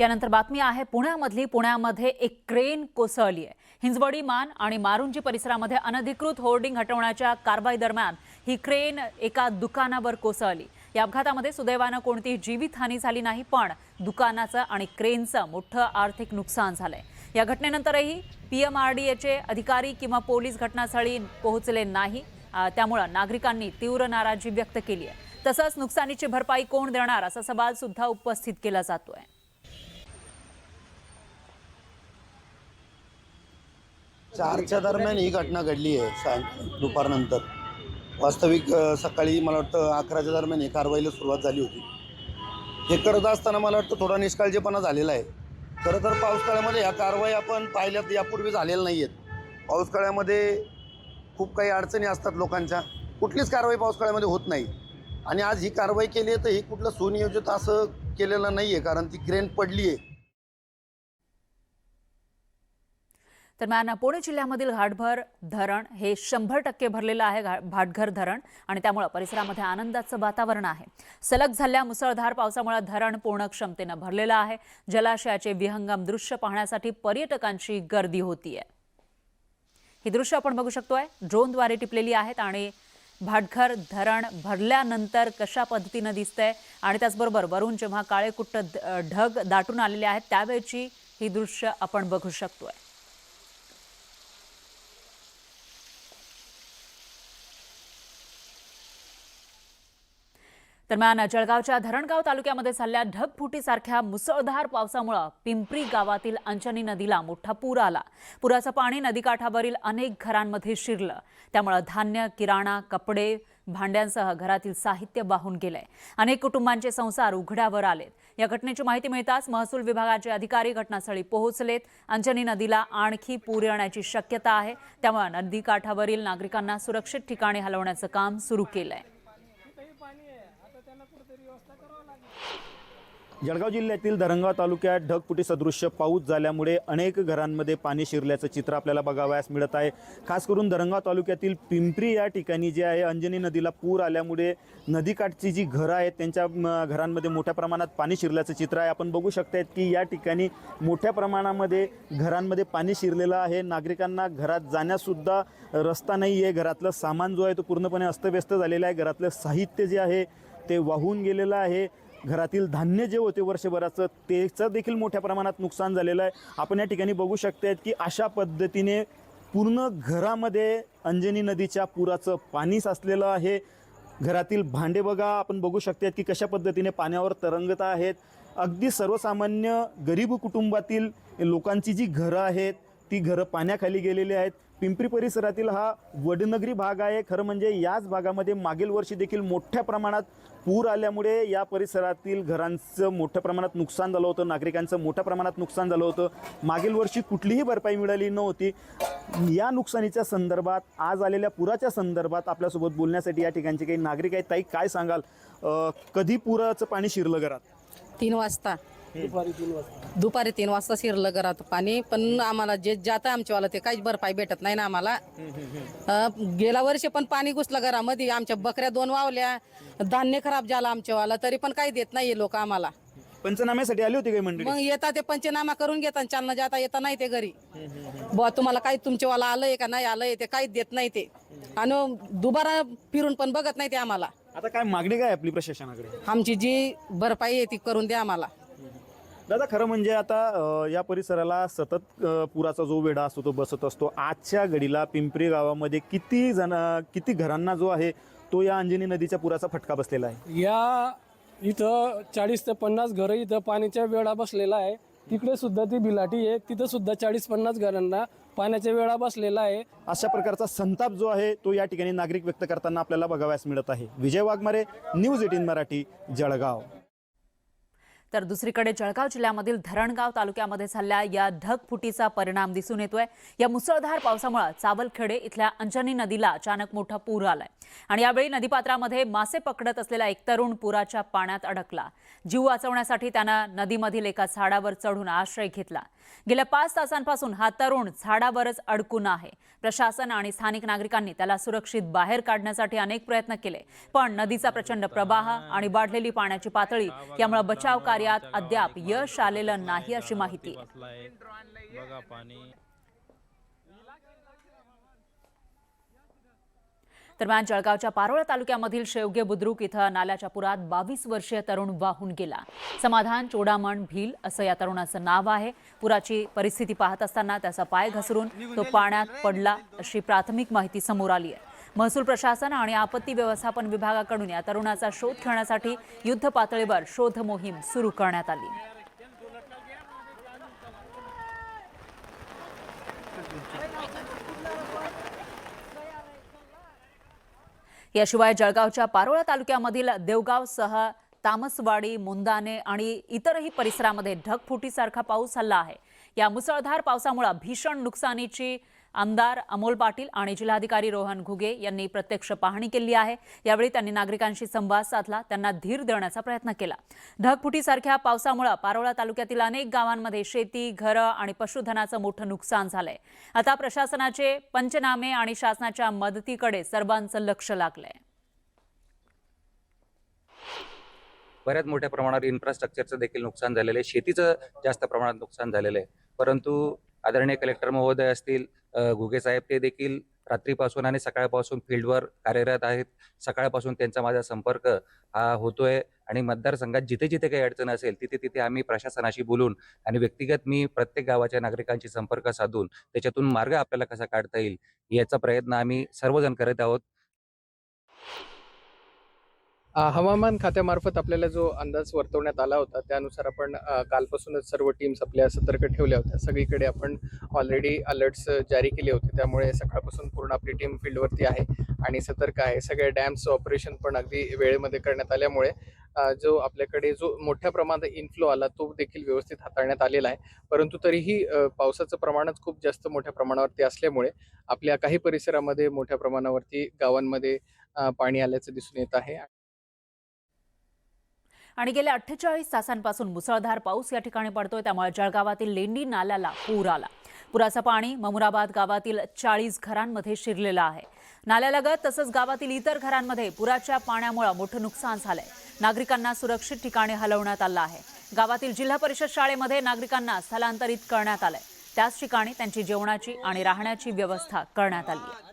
यानंतर बातमी आहे पुण्यामध्ये एक क्रेन कोसळली आहे। हिंजवडी मान आणि मारुंजी परिसरामध्ये अनधिकृत होर्डिंग हटवण्याच्या कारवाई दरम्यान ही क्रेन एका दुकानावर कोसळली। या अपघातामध्ये सुदैवाने कोणतीही जीवितहानी झाली नाही, पण दुकानाचं आणि क्रेनचं मोठं आर्थिक नुकसान झालंय। या घटनेनंतरही पीएमआरडीएचे अधिकारी किंवा पोलीस घटनास्थळी पोहोचले नाही, त्यामुळे नागरिकांनी तीव्र नाराजी व्यक्त केली आहे। तसंच नुकसानीची भरपाई कोण देणार असा सवाल सुद्धा उपस्थित केला जातोय। चारच्या दरम्यान ही घटना घडली आहे दुपारनंतर। वास्तविक सकाळी मला वाटतं 11च्या दरम्यान ही कारवाईला सुरुवात झाली होती। हे करत असताना मला वाटतं थोडा निष्काळजीपणा झालेला आहे। खरं तर पावसाळ्यामध्ये ह्या कारवाई आपण पाहिल्यात यापूर्वी झालेल्या नाही आहेत। पावसाळ्यामध्ये खूप काही अडचणी असतात लोकांच्या, कुठलीच कारवाई पावसाळ्यामध्ये होत नाही। आणि आज ही कारवाई केली आहे तर ही कुठलं सुनियोजित असं केलेलं नाही आहे, कारण ती क्रेन पडली आहे। दरम्यान पुणे जिल्ह्यामधील घाटभर धरण हे 100% भरलेलं आहे घाटघर धरण, आणि त्यामुळे परिसरामध्ये आनंदाचं वातावरण आहे। सलग झालेल्या मुसळधार पावसामुळे धरण पूर्ण क्षमतेने भरलेलं आहे। जलाशयाचे विहंगम दृश्य पाहण्यासाठी पर्यटकांची गर्दी होतीये। ही दृश्य आपण बघू शकतोय, ड्रोनद्वारे टिपलेली आहेत आणि घाटघर धरण भरल्यानंतर कशा पद्धतीने दिसतंय आणि त्याचबरोबर वरून जेव्हा काळेकुट्ट ढग दाटून आलेले आहेत त्यावेळची ही दृश्य आपण बघू शकतोय। दरम्यान जळगावच्या धरणगाव तालुक्यामध्ये झालेल्या ढगफुटीसारख्या मुसळधार पावसामुळे पिंपरी गावातील अंजनी नदीला मोठा पूर आला। पुराचं पाणी नदीकाठावरील अनेक घरांमध्ये शिरलं, त्यामुळे धान्य, किराणा, कपडे, भांड्यांसह घरातील साहित्य वाहून गेलंय। अनेक कुटुंबांचे संसार उघड्यावर आलेत। या घटनेची माहिती मिळताच महसूल विभागाचे अधिकारी घटनास्थळी पोहोचलेत। अंजनी नदीला आणखी पूर येण्याची शक्यता आहे, त्यामुळे नदीकाठावरील नागरिकांना सुरक्षित ठिकाणी हलवण्याचं काम सुरू केलंय। जळगाव जिल्ह्यातील धरणगाव तालुक्यात ढगफुटी सदृश्य पाऊस झाल्यामुळे अनेक घरांमध्ये पाणी शिरल्याचं चित्र आपल्याला बघावयास मिळत आहे। खास करून धरणगाव तालुक्यातील पिंपरी या ठिकाणी जे आहे अंजनी नदीला पूर आल्यामुळे नदीकाठची जी घरं आहेत त्यांच्या घरांमध्ये मोठ्या प्रमाणात पाणी शिरल्याचं चित्र आहे। आपण बघू शकतायत की या ठिकाणी मोठ्या प्रमाणामध्ये घरांमध्ये पाणी शिरलेलं आहे। नागरिकांना घरात जाण्यासुद्धा रस्ता नाही आहे। घरातलं सामान जो आहे तो पूर्णपणे अस्तव्यस्त झालेलं आहे। घरातलं साहित्य जे आहे ते वाहून गेलेलं आहे। घरातील धान्य जे होते वर्षभराचं त्याचं देखील मोठ्या प्रमाणात नुकसान झालेलं आहे। आपण या ठिकाणी बघू शकतायत की अशा पद्धतीने पूर्ण घरामध्ये अंजनी नदीच्या पुराचं पाणी साचलेलं आहे। घरातील भांडे बघा, आपण बघू शकतायत की कशा पद्धतीने पाण्यावर तरंगत आहेत। अगदी सर्वसामान्य गरीब कुटुंबातील लोकांची जी घरं आहेत ती घरं पाण्याखाली गेलेली आहेत। पिंपरी परिसरातील हा वडनगरी भाग आहे। खरं म्हणजे याच भागामध्ये मागील वर्षी देखील मोठ्या प्रमाणात पूर आल्यामुळे या परिसरातील घरांचं मोठ्या प्रमाणात नुकसान झालं होतं, नागरिकांचं मोठ्या प्रमाणात नुकसान झालं होतं। मागील वर्षी कुठलीही भरपाई मिळाली नव्हती। या नुकसानीच्या संदर्भात, आज आलेल्या पुराच्या संदर्भात आपल्यासोबत बोलण्यासाठी या ठिकाणचे काही नागरिक आहेत। ताई, काय सांगाल, कधी पुराचं पाणी शिरलं घरात? 3 वाजता, दुपारी 3 वाजता शिरलं घरात पाणी। पण आम्हाला जे जातं आमच्यावाला ते काहीच भरपाई भेटत नाही ना आम्हाला। गेल्या वर्षी पण पाणी घुसलं घरामध्ये, आमच्या बकऱ्या 2 वावल्या, धान्य खराब झालं आमच्यावाला, तरी पण काही देत नाही लोक आम्हाला। पंचनाम्यासाठी आले होते काही मंडळी? मग येतात ते पंचनामा करून घेतात, चालना जाता येता नाही ते घरी। बुवा तुम्हाला काही तुमच्यावाला आलंय का नाही आलंय ते काहीच देत नाही ते, आणि दुबारा फिरून पण बघत नाही ते आम्हाला। आता काय मागणी काय आपली प्रशासनाकडे? आमची जी भरपाई आहे ती करून द्या आम्हाला। दादा, खरं म्हणजे आता या परिसराला सतत पुराचा जो वेढा असतो तो बसत असतो। आजच्या घडीला पिंपरी गावामध्ये किती घरांना जो आहे तो या अंजनी नदीच्या पुराचा फटका बसलेला आहे? या इथं 40 ते 50 घरं इथं पाण्याच्या वेळा बसलेला आहे। तिकडे सुद्धा ती बिलाटी आहे, तिथं सुद्धा 40-50 घरांना पाण्याच्या वेळा बसलेला आहे। अशा प्रकारचा संताप जो आहे तो या ठिकाणी नागरिक व्यक्त करताना आपल्याला बघावयास मिळत आहे। विजय वाघमारे, न्यूज 18 मराठी, जळगाव। तर दुसरीकडे जळगाव जिल्ह्यामधील धरणगाव तालुक्यामध्ये झालेल्या या ढगफुटीचा परिणाम दिसून येतोय। या मुसळधार पावसामुळे चावलखेडे इथल्या अंजनी नदीला अचानक मोठा पूर आलाय आणि यावेळी नदीपात्रामध्ये मासे पकडत असलेला एक तरुण पुराच्या पाण्यात अडकला। जीव वाचवण्यासाठी त्यानं नदीमधील एका झाडावर चढून आश्रय घेतला। गेल्या 5 तासांपासून हा तरुण झाडावरच अडकून आहे। प्रशासन आणि स्थानिक नागरिकांनी त्याला सुरक्षित बाहेर काढण्यासाठी अनेक प्रयत्न केले, पण नदीचा प्रचंड प्रवाह आणि वाढलेली पाण्याची पातळी यामुळे बचाव कार्य कार्यात अद्याप यश आलेलं नाही अशी माहिती आहे. बघा पाणी. दरम्यान जळगावच्या पारोळा तालुक्यामधील शेवगे बुद्रुक इथं नाल्याच्या पुरात 22 वर्षीय तरुण वाहून गेला. समाधान चोडामण भील असं या तरुणाचं नाव आहे. पुराची परिस्थिती पाहत असताना त्याचा पाय घसरून तो पाण्यात पडला अशी प्राथमिक माहिती समोर आली आहे. महसूल प्रशासन आणि आपत्ती व्यवस्थापन विभागाकडून या तरुणाचा शोध घेण्यासाठी युद्ध पातळीवर शोध मोहीम सुरू करण्यात आली. याशिवाय जळगावच्या पारोळा तालुक्यामधील देवगावसह तामसवाडी, मुंदाने आणि इतरही परिसरामध्ये ढगफुटीसारखा पाऊस झाला आहे. या मुसळधार पावसामुळे भीषण नुकसानीची आमदार अमोल पाटील आणि जिल्हाधिकारी रोहन घुगे यांनी प्रत्यक्ष पाहणी केली आहे. यावेळी त्यांनी नागरिकांशी संवाद साधला, त्यांना धीर देण्याचा प्रयत्न केला. ढगफुटीसारख्या पावसामुळे पारोळा तालुक्यातील अनेक गावांमध्ये शेती, घरं आणि पशुधनाचं मोठं नुकसान झालंय. आता प्रशासनाचे पंचनामे आणि शासनाच्या मदतीकडे सर्वांचं लक्ष लागलंय. बऱ्याच मोठ्या प्रमाणावर इन्फ्रास्ट्रक्चरचं देखील नुकसान झालेलं आहे, शेतीचं जास्त प्रमाणात नुकसान झालेलं आहे. परंतु आदरणीय कलेक्टर महोदय असतील, घुगे साहेब, ते देखील रात्रीपासून आणि सकाळपासून फील्डवर कार्यरत आहेत. सकाळपासून त्यांचा माझा संपर्क हा होतोय आणि मतदारसंघात जिथे जिथे काही अडचण असेल तिथे तिथे आम्ही प्रशासनाशी बोलून आणि व्यक्तिगत मी प्रत्येक गावाच्या नागरिकांशी संपर्क साधून त्याच्यातून मार्ग आपल्याला कसा काढता येईल याचा प्रयत्न आम्ही सर्वजण करत आहोत. हवामान खात्यामार्फत आपल्याला जो अंदाज वर्तवण्यात आला होता त्यानुसार आपण कालपासूनच सर्व टीम्स आपल्या सतर्क ठेवल्या होत्या. सगळीकडे आपण ऑलरेडी अलर्ट्स जारी केले होते, त्यामुळे सकाळपासून पूर्ण आपली टीम फील्डवरती आहे आणि सतर्क आहे. सगळ्या डॅम्सचं ऑपरेशन पण अगदी वेळेमध्ये करण्यात आल्यामुळे जो आपल्याकडे जो मोठ्या प्रमाणात इन्फ्लो आला तो देखील व्यवस्थित हाताळण्यात आलेला आहे. परंतु तरीही पावसाचं प्रमाणच खूप जास्त मोठ्या प्रमाणावरती असल्यामुळे आपल्या काही परिसरामध्ये मोठ्या प्रमाणावरती गावांमध्ये पाणी आल्याचं दिसून येत आहे. आणि गेल्या 48 तासांपासून मुसळधार पाऊस या ठिकाणी पडतोय, त्यामुळे जळगावातील लेंडी नाल्याला पूर आला. पुराचं पाणी ममुराबाद गावातील 40 घरांमध्ये शिरलेलं आहे. नाल्यालगत तसंच गावातील इतर घरांमध्ये पुराच्या पाण्यामुळे मोठं नुकसान झालंय. नागरिकांना सुरक्षित ठिकाणी हलवण्यात आलं आहे. गावातील जिल्हा परिषद शाळेमध्ये नागरिकांना स्थलांतरित करण्यात आलंय. त्याच ठिकाणी त्यांची जेवणाची आणि राहण्याची व्यवस्था करण्यात आली आहे.